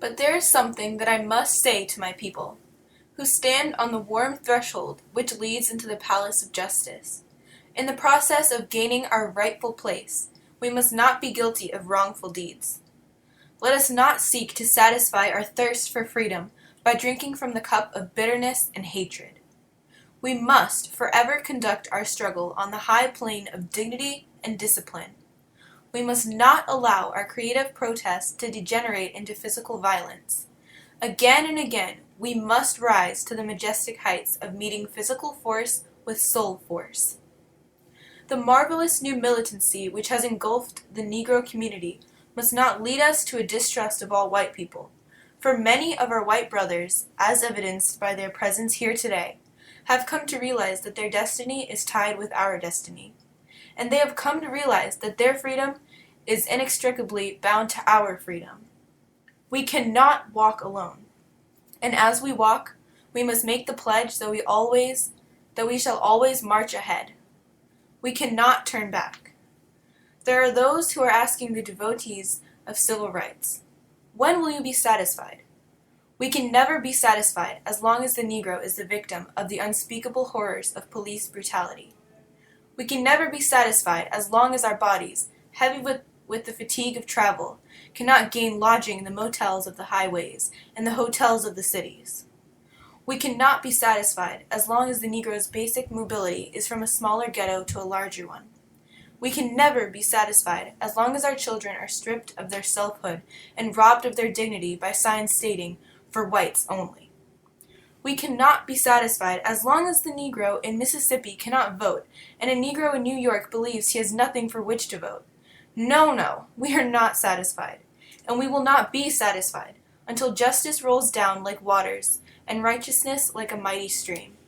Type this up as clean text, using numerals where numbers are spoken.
But there is something that I must say to my people, who stand on the warm threshold which leads into the palace of justice. In the process of gaining our rightful place, we must not be guilty of wrongful deeds. Let us not seek to satisfy our thirst for freedom by drinking from the cup of bitterness and hatred. We must forever conduct our struggle on the high plane of dignity and discipline. We must not allow our creative protests to degenerate into physical violence. Again and again, we must rise to the majestic heights of meeting physical force with soul force. The marvelous new militancy which has engulfed the Negro community must not lead us to a distrust of all white people, for many of our white brothers, as evidenced by their presence here today, have come to realize that their destiny is tied with our destiny, and they have come to realize that their freedom is inextricably bound to our freedom. We cannot walk alone, and as we walk, we must make the pledge that we shall always march ahead. We cannot turn back. There are those who are asking the devotees of civil rights, when will you be satisfied? We can never be satisfied as long as the Negro is the victim of the unspeakable horrors of police brutality. We can never be satisfied as long as our bodies, heavy with the fatigue of travel, cannot gain lodging in the motels of the highways and the hotels of the cities. We cannot be satisfied as long as the Negro's basic mobility is from a smaller ghetto to a larger one. We can never be satisfied as long as our children are stripped of their selfhood and robbed of their dignity by signs stating, "For whites only." We cannot be satisfied as long as the Negro in Mississippi cannot vote and a Negro in New York believes he has nothing for which to vote. No, we are not satisfied, and we will not be satisfied until justice rolls down like waters and righteousness like a mighty stream.